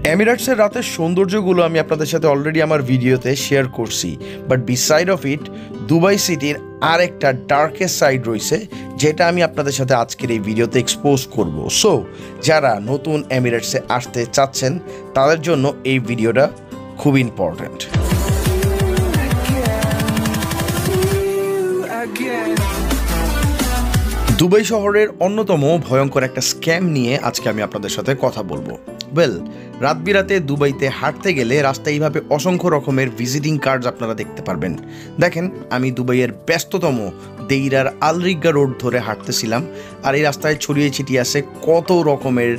এমিরেটসের রাতের সৌন্দর্যগুলো আমি আপনাদের সাথে অলরেডি আমার ভিডিওতে শেয়ার করছি, but beside of it Dubai সিটির আরেকটা ডার্কেস্ট সাইড রয়েছে, যেটা আমি আপনাদের সাথে আজকের এই ভিডিওতে এক্সপোজ করব। সো যারা নতুন এমিরেটসে আসতে চাচ্ছেন তাদের জন্য এই ভিডিওটা খুব ইম্পর্ট্যান্ট। দুবাই শহরের অন্যতম ভয়ঙ্কর একটা স্ক্যাম নিয়ে আজকে আমি আপনাদের সাথে কথা বলবো। রাত বিরাতে দুবাইতে হাঁটতে গেলে রাস্তায় এইভাবে অসংখ্য রকমের ভিজিটিং কার্ডস আপনারা দেখতে পারবেন। দেখেন, আমি দুবাইয়ের ব্যস্ততম দেইরার আলরিগা রোড ধরে হাঁটতেছিলাম, আর এই রাস্তায় ছড়িয়ে ছিটিয়ে আছে কত রকমের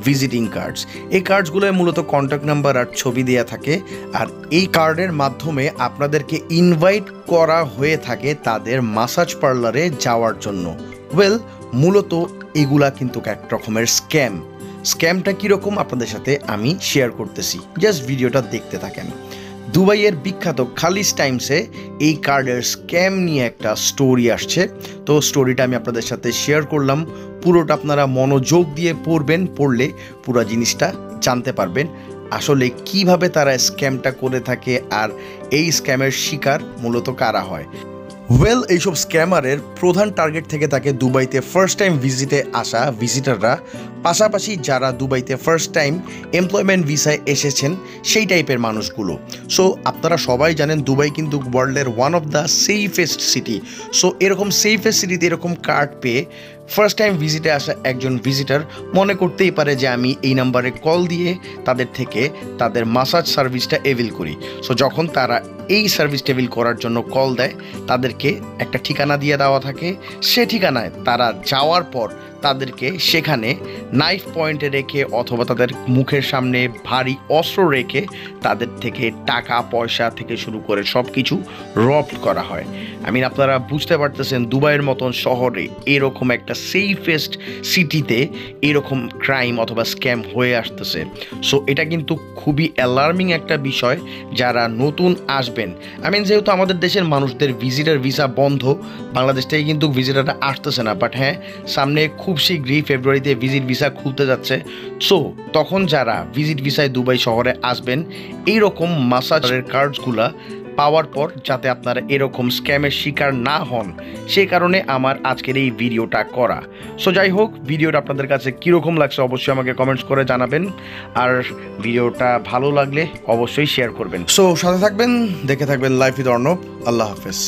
ভিজিটিং কার্ডস। এই কার্ডসগুলোয় মূলত কন্ট্যাক্ট নাম্বার আর ছবি দেওয়া থাকে, আর এই কার্ডের মাধ্যমে আপনাদেরকে ইনভাইট করা হয়ে থাকে তাদের মাসাজ পার্লারে যাওয়ার জন্য। মূলত এগুলা কিন্তু এক রকমের স্ক্যামটা কীরকম আপনাদের সাথে আমি শেয়ার করতেছি, জাস্ট ভিডিওটা দেখতে থাকেন। দুবাইয়ের বিখ্যাত খালিজ টাইমসে এই কার্ডের স্ক্যাম নিয়ে একটা স্টোরি আসছে, তো স্টোরিটা আমি আপনাদের সাথে শেয়ার করলাম। পুরোটা আপনারা মনোযোগ দিয়ে পড়লে পুরো জিনিসটা জানতে পারবেন আসলে কিভাবে তারা স্ক্যামটা করে থাকে আর এই স্ক্যামের শিকার মূলত কারা হয়। এইসব স্ক্যামারের প্রধান টার্গেট থেকে থাকে দুবাইতে ফার্স্ট টাইম ভিজিটে আসা ভিজিটাররা, পাশাপাশি যারা দুবাইতে ফার্স্ট টাইম এমপ্লয়মেন্ট ভিসায় এসেছেন সেই টাইপের মানুষগুলো। সো আপনারা সবাই জানেন দুবাই কিন্তু ওয়ার্ল্ডের one of the safest city. So এরকম সেফেস্ট সিটিতে এরকম কার্ড পেয়ে ফার্স্ট টাইম ভিজিটে আসা একজন ভিজিটার মনে করতেই পারে যে আমি এই নাম্বারে কল দিয়ে তাদের থেকে তাদের মাসাজ সার্ভিসটা এভিল করি। সো যখন তারা এই সার্ভিসটা এভিল করার জন্য কল দেয়, তাদেরকে একটা ঠিকানা দিয়ে দেওয়া থাকে। সে ঠিকানায় তারা যাওয়ার পর তাদেরকে সেখানে নাইফ পয়েন্টে রেখে অথবা তাদের মুখের সামনে ভারী অস্ত্র রেখে তাদের থেকে টাকা পয়সা থেকে শুরু করে সব কিছু রব করা হয়। আপনারা বুঝতে পারতেছেন দুবাইয়ের মতন শহরে এরকম একটা সেফেস্ট সিটিতে এরকম ক্রাইম অথবা স্ক্যাম হয়ে আসতেছে। সো এটা কিন্তু খুবই অ্যালার্মিং একটা বিষয় যারা নতুন আসবেন। যেহেতু আমাদের দেশের মানুষদের ভিজিটার ভিসা বন্ধ, বাংলাদেশ থেকে কিন্তু ভিজিটাররা আসতেছে না, বাট হ্যাঁ, সামনে খুব শীঘ্রই ফেব্রুয়ারিতে ভিজিট ভিসা খুলতে যাচ্ছে। সো তখন যারা ভিজিট ভিসায় দুবাই শহরে আসবেন, এইরকম মাসাজের কার্ডসগুলা পাওয়ার পর যাতে আপনারা এরকম স্ক্যামের শিকার না হন, সেই কারণে আমার আজকের এই ভিডিওটা করা। সো যাই হোক, ভিডিওটা আপনাদের কাছে কীরকম লাগছে অবশ্যই আমাকে কমেন্টস করে জানাবেন, আর ভিডিওটা ভালো লাগলে অবশ্যই শেয়ার করবেন। সো সাথে থাকবেন, দেখে থাকবেন লাইফ উইথ অর্ণব। আল্লাহ হাফেজ।